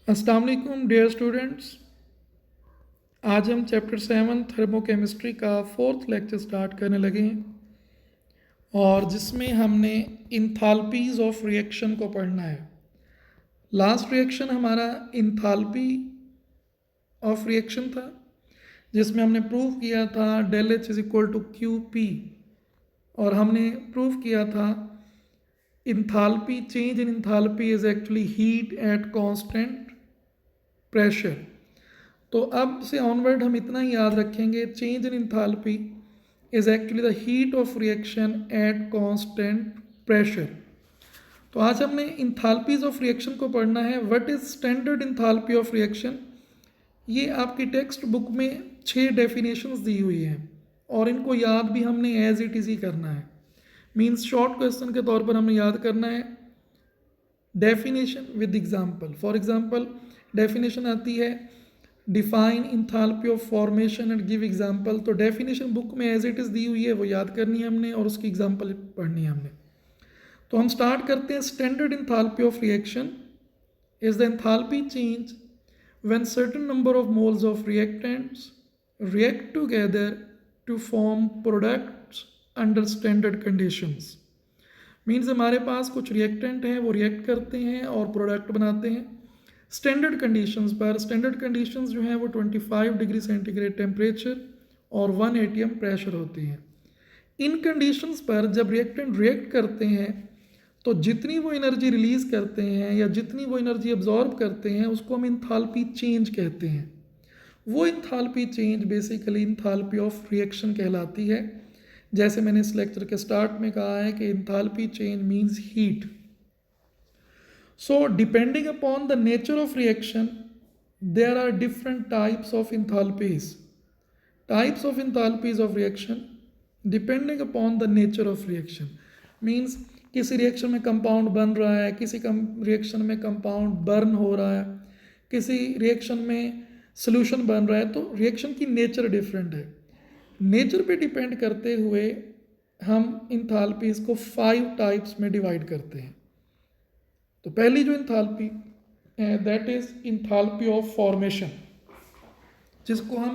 अस्सलाम वालेकुम dear students. आज हम चैप्टर 7 थर्मोकेमिस्ट्री का 4th लेक्चर स्टार्ट करने लगे हैं और जिसमें हमने इंथाल्पीज ऑफ रिएक्शन को पढ़ना है। लास्ट रिएक्शन हमारा इंथाल्पी ऑफ रिएक्शन था जिसमें हमने प्रूव किया था del H is equal to Q P और हमने प्रूव किया था enthalpy change in enthalpy is actually heat at constant pressure. तो अब से ऑनवर्ड हम इतना ही याद रखेंगे, change in enthalpy is actually the heat of reaction at constant pressure. तो आज हमने इंथाल्पीज ऑफ रिएक्शन को पढ़ना है। What is standard enthalpy of reaction? ये आपकी टेक्स्ट बुक में 6 डेफिनेशंस दी हुई हैं और इनको याद भी हमने एज इट इज ही करना है। मीन्स शॉर्ट क्वेश्चन के तौर पर हमें याद करना है definition with example. For example definition आती है define enthalpy of formation and give example. तो डेफिनेशन बुक में एज इट इज़ दी हुई है, वो याद करनी है हमने और उसकी एग्जाम्पल पढ़नी है हमने। तो हम स्टार्ट करते हैं। Standard enthalpy of reaction is the enthalpy change when certain number of moles of reactants react together to form products under standard conditions. Means हमारे पास कुछ रिएक्टेंट हैं, वो रिएक्ट करते हैं और प्रोडक्ट बनाते हैं स्टैंडर्ड कंडीशंस पर। स्टैंडर्ड कंडीशंस जो हैं वो 25 डिग्री सेंटीग्रेड टेम्परेचर और 1 atm प्रेशर होती हैं। इन कंडीशंस पर जब रिएक्टेंट रिएक्ट करते हैं तो जितनी वो एनर्जी रिलीज करते हैं या जितनी वो एनर्जी एब्जॉर्ब करते हैं उसको हम इंथाल्पी चेंज कहते हैं। वो enthalpy change basically enthalpy of reaction कहलाती है। जैसे मैंने इस लेक्चर के स्टार्ट में कहा है कि enthalpy change means heat. So, depending upon the nature of reaction, there are different types of enthalpies. Types of enthalpies of reaction depending upon the nature of reaction. Means किसी reaction में compound बन रहा है, किसी reaction में compound burn हो रहा है, किसी रिएक्शन में सोल्यूशन बन रहा है। तो रिएक्शन की नेचर डिफरेंट है। नेचर पे डिपेंड करते हुए हम इंथाल्पीज को 5 टाइप्स में डिवाइड करते हैं। तो पहली जो इंथाल्पी है that is enthalpy of formation, जिसको हम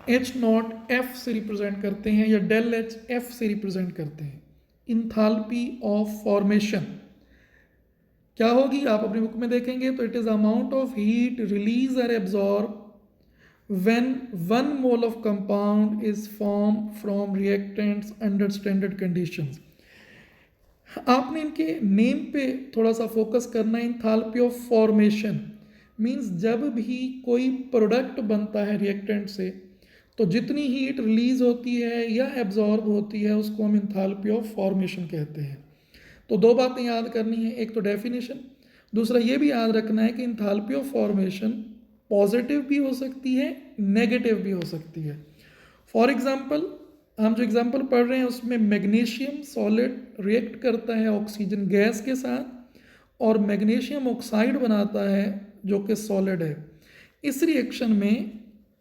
H0 F से रिप्रेजेंट करते हैं या डेल H F से रिप्रेजेंट करते हैं। इंथाल्पी ऑफ फॉर्मेशन क्या होगी आप अपनी बुक में देखेंगे तो it is amount of heat release or absorb when 1 mole of compound is form from reactants under standard conditions. आपने इनके नेम पे थोड़ा सा फोकस करना है। इंथाल्पी ऑफ फॉर्मेशन मींस जब भी कोई प्रोडक्ट बनता है रिएक्टेंट से तो जितनी हीट रिलीज होती है या एब्जॉर्ब होती है उसको हम इंथाल्पी ऑफ फॉर्मेशन कहते हैं। तो 2 बातें याद करनी है, एक तो डेफिनेशन, दूसरा ये भी याद रखना है कि इंथाल्पी ऑफ फॉर्मेशन पॉजिटिव भी हो सकती है, नेगेटिव भी हो सकती है। फॉर एग्जाम्पल हम जो एग्जाम्पल पढ़ रहे हैं उसमें मैग्नीशियम सॉलिड रिएक्ट करता है ऑक्सीजन गैस के साथ और मैग्नीशियम ऑक्साइड बनाता है जो कि सॉलिड है। इस रिएक्शन में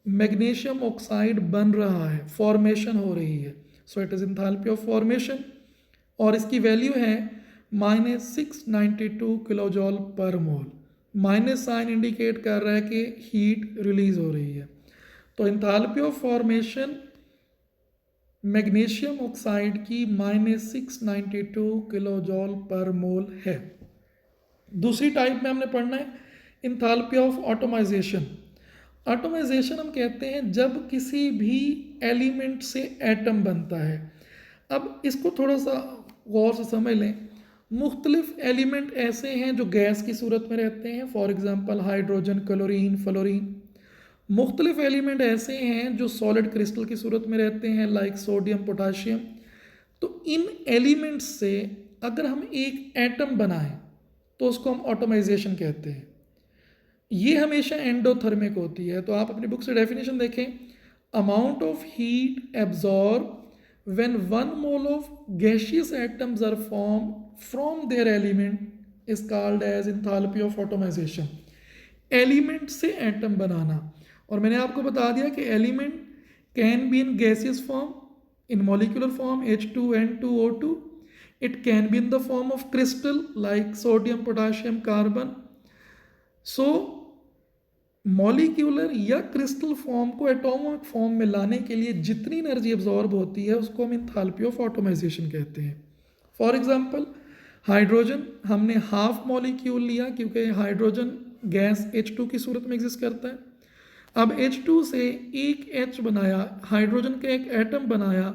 मैग्नीशियम ऑक्साइड बन रहा है, फॉर्मेशन हो रही है। So it is enthalpy of formation और इसकी वैल्यू है -692 किलोजॉल पर मोल। माइनस साइन इंडिकेट कर रहा है कि हीट रिलीज हो रही है। तो enthalpy of formation magnesium oxide की -692 किलोजॉल पर मोल है। दूसरी टाइप में हमने पढ़ना है इंथाल्पी ऑफ ऑटोमाइजेशन। ऑटोमाइजेशन हम कहते हैं जब किसी भी एलिमेंट से एटम बनता है। अब इसको थोड़ा सा गौर से समझ लें। मुख्तलिफ एलिमेंट ऐसे हैं जो गैस की सूरत में रहते हैं, for example hydrogen, chlorine, fluorine. मुख्तलिफ एलिमेंट ऐसे हैं जो सॉलिड क्रिस्टल की सूरत में रहते हैं लाइक सोडियम, पोटाशियम। तो इन एलिमेंट्स से अगर हम एक एटम बनाएं तो उसको हम ऑटोमाइजेशन कहते हैं। ये हमेशा एंडोथर्मिक होती है। तो आप अपनी बुक से डेफिनेशन देखें, amount of heat absorb when 1 mole of gaseous atoms are form from their element is called as enthalpy of atomisation. Element से एटम बनाना, और मैंने आपको बता दिया कि element can be in gaseous form, in molecular form H2N2O2, it can be in the form of crystal like sodium, potassium, carbon. So molecular या crystal form को एटॉमिक फॉर्म में लाने के लिए जितनी एनर्जी एब्जॉर्ब होती है उसको हम इंथैल्पी ऑफ ऑटोमाइजेशन कहते हैं। फॉर एग्जांपल हाइड्रोजन हमने हाफ मॉलिक्यूल लिया क्योंकि हाइड्रोजन गैस H2 की सूरत में एग्जिस्ट करता है। अब H2 से एक H बनाया, हाइड्रोजन का एक एटम बनाया,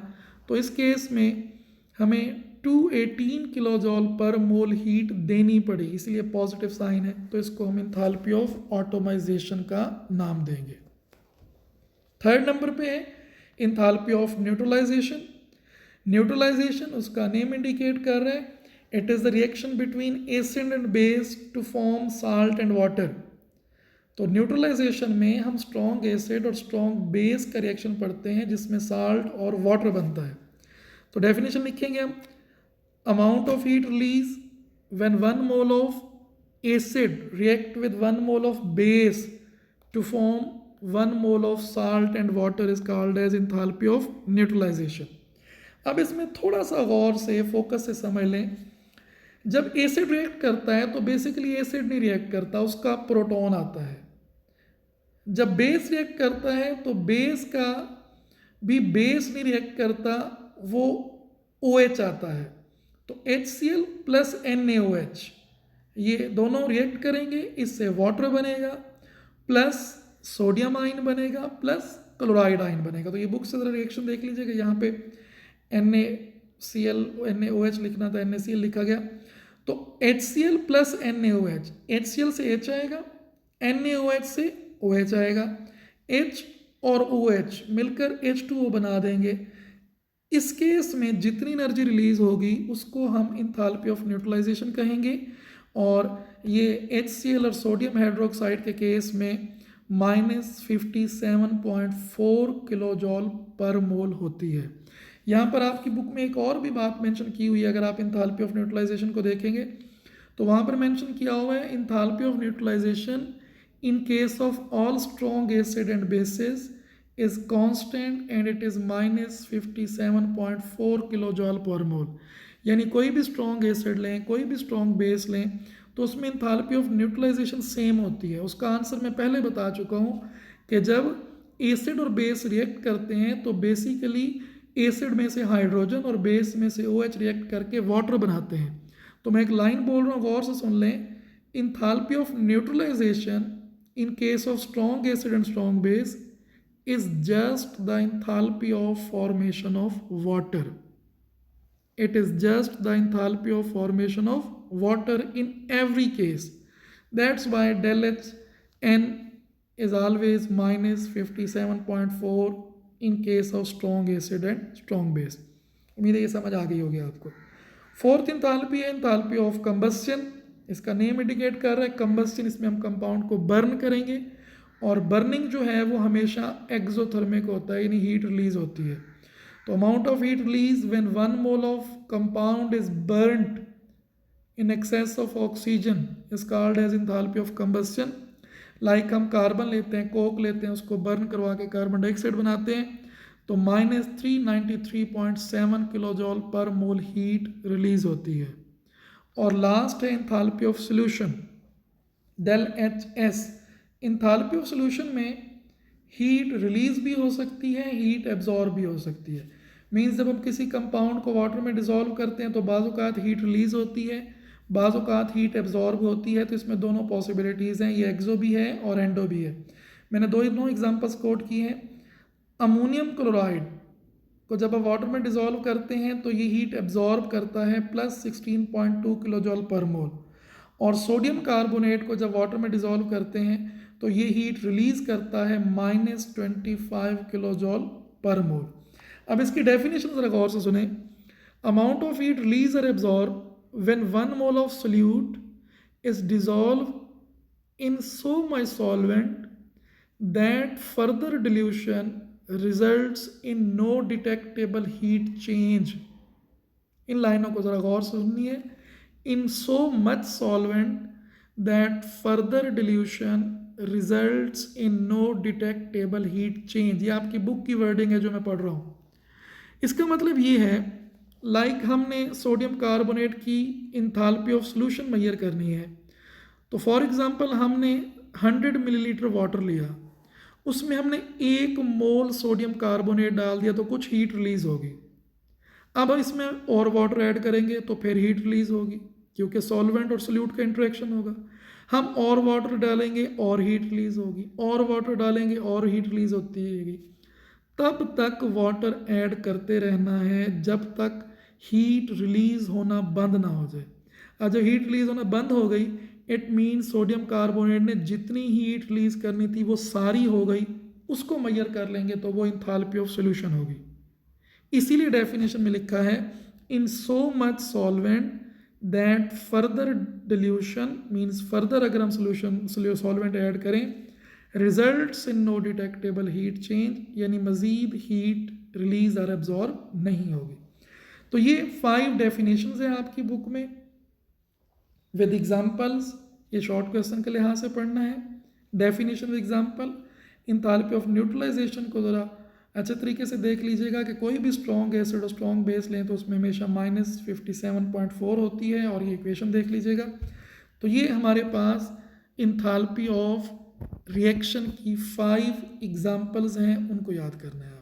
तो इस केस में हमें 218 किलो जॉल पर मोल हीट देनी पड़ी, इसलिए पॉजिटिव साइन है, तो इसको हम इंथैल्पी ऑफ ऑटोमाइजेशन का नाम देंगे। थर्ड नंबर पे है इंथैल्पी ऑफ न्यूट्रलाइजेशन। न्यूट्रलाइजेशन उसका नेम इंडिकेट कर रहा है, it is the reaction between acid and base to form salt and water. तो न्यूट्रलाइजेशन में हम स्ट्रॉन्ग एसिड और स्ट्रॉन्ग बेस का रिएक्शन पढ़ते हैं जिसमें साल्ट और वाटर बनता है। तो डेफिनेशन लिखेंगे हम, amount of heat release when 1 mole of acid react with 1 mole of base to form 1 mole of salt and water is called as enthalpy of neutralization। अब इसमें थोड़ा सा गौर से फोकस से समझ लें, जब एसिड रिएक्ट करता है तो बेसिकली एसिड नहीं रिएक्ट करता, उसका प्रोटॉन आता है। जब बेस रिएक्ट करता है तो बेस का भी बेस नहीं रिएक्ट करता, वो OH आता है। तो HCl प्लस NaOH ये दोनों रिएक्ट करेंगे, इससे वाटर बनेगा प्लस सोडियम आयन बनेगा प्लस क्लोराइड आयन बनेगा। तो ये बुक से ज़रा रिएक्शन देख लीजिएगा, यहाँ पे NaCl NaOH लिखना था, NaCl लिखा गया। तो HCl प्लस NaOH, HCl से H आएगा, NaOH से OH आएगा, H और OH मिलकर H2O बना देंगे। इस केस में जितनी एनर्जी रिलीज होगी उसको हम इंथैल्पी ऑफ न्यूट्रलाइजेशन कहेंगे, और ये HCl और सोडियम हाइड्रोक्साइड के केस में -57.4 किलो जॉल पर मोल होती है। यहाँ पर आपकी बुक में एक और भी बात मेंशन की हुई है, अगर आप इंथैल्पी ऑफ न्यूट्रलाइजेशन को देखेंगे तो वहाँ पर मेंशन किया हुआ है enthalpy of neutralisation in case of all strong acid and bases is constant and it is -57.4 kilo joule per mole. यानी कोई भी स्ट्रॉन्ग एसिड लें, कोई भी स्ट्रॉन्ग बेस लें, तो उसमें इंथैल्पी ऑफ न्यूट्रलाइजेशन सेम होती है। उसका आंसर मैं पहले बता चुका हूँ कि जब एसिड और बेस रिएक्ट करते हैं तो बेसिकली एसिड में से हाइड्रोजन और बेस में से OH रिएक्ट करके वाटर बनाते हैं। तो मैं एक लाइन बोल रहा हूँ, गौर से सुन लें, enthalpy of neutralisation in case of strong acid and strong base is just the enthalpy of formation of water. It is just the enthalpy of formation of water in every case. That's why del H N is always -57.4 in case of strong acid and strong base. उम्मीद है ये समझ आ गई होगी आपको। Fourth enthalpy है enthalpy of combustion. इसका name indicate कर रहा है कंबस्शन, इसमें हम कंपाउंड को बर्न करेंगे, और बर्निंग जो है वो हमेशा एक्सोथर्मिक होता है, यानी हीट रिलीज होती है। तो amount of heat release when 1 mole of compound is burned in excess of oxygen is called as enthalpy of combustion. Like हम कार्बन लेते हैं, कोक लेते हैं, उसको बर्न करवा के कार्बन डाइऑक्साइड बनाते हैं, तो -393.7 किलो जॉल पर मोल हीट रिलीज होती है। और लास्ट है enthalpy of solution, del HS। Enthalpy of solution में हीट रिलीज भी हो सकती है, हीट एब्जॉर्ब भी हो सकती है। मींस जब हम किसी कंपाउंड को वाटर में डिसॉल्व करते हैं तो बाज़ औक़ात हीट रिलीज होती है, बाज़ औक़ात हीट एब्जॉर्ब होती है। तो इसमें दोनों पॉसिबिलिटीज़ हैं, ये एक्सो भी है और एंडो भी है। मैंने दो एग्जांपल्स कोट किए हैं। अमोनियम क्लोराइड को जब आप वाटर में डिसॉल्व करते हैं तो ये हीट एब्जॉर्ब करता है +16.2 किलो जॉल पर मोल, और सोडियम कार्बोनेट को जब वाटर में डिसॉल्व करते हैं तो ये हीट रिलीज करता है -25 किलो जॉल पर मोल। अब इसकी डेफिनेशन ज़रा गौर से सुने। Amount of heat release or absorb when 1 mole of solute is dissolve in so much solvent that further dilution results in no detectable heat change. इन लाइनों को ज़रा गौर से सुनिए। In so much solvent that further dilution results in no detectable heat change. ये आपकी book की वर्डिंग है जो मैं पढ़ रहा हूँ। इसका मतलब ये है, लाइक हमने सोडियम कार्बोनेट की इंथैल्पी ऑफ सॉल्यूशन मेजर करनी है, तो फॉर एग्जांपल हमने 100 मिलीलीटर वाटर लिया, उसमें हमने 1 मोल सोडियम कार्बोनेट डाल दिया तो कुछ हीट रिलीज होगी। अब इसमें और वाटर ऐड करेंगे तो फिर हीट रिलीज होगी, क्योंकि सॉल्वेंट और सोल्यूट का इंटरेक्शन होगा। हम और वाटर डालेंगे और हीट रिलीज होगी, और वाटर डालेंगे और हीट रिलीज होती रहेगी। तब तक वाटर ऐड करते रहना है जब तक हीट रिलीज होना बंद ना हो जाए। अब जब हीट रिलीज होना बंद हो गई, इट मीन सोडियम कार्बोनेट ने जितनी हीट रिलीज करनी थी वो सारी हो गई, उसको मेजर कर लेंगे तो वो इंथैल्पी ऑफ सॉल्यूशन होगी। इसीलिए डेफिनेशन में लिखा है in so much solvent that further dilution means further अगर हम सोल्यूशन सॉल्वेंट ऐड करें results in no detectable heat change, यानी मज़ीद हीट रिलीज और एब्जॉर्ब नहीं होगी। तो ये 5 डेफिनेशंस हैं आपकी बुक में विद एग्जांपल्स। ये शॉर्ट क्वेश्चन के लिहाज से पढ़ना है। Definition with example. Enthalpy of neutralisation को ज़रा अच्छे तरीके से देख लीजिएगा कि कोई भी स्ट्रॉन्ग एसिड और स्ट्रॉन्ग बेस लें तो उसमें हमेशा -57.4 होती है, और ये इक्वेशन देख लीजिएगा। तो ये हमारे पास इंथैल्पी ऑफ रिएक्शन की 5 एग्जांपल्स हैं, उनको याद करना है।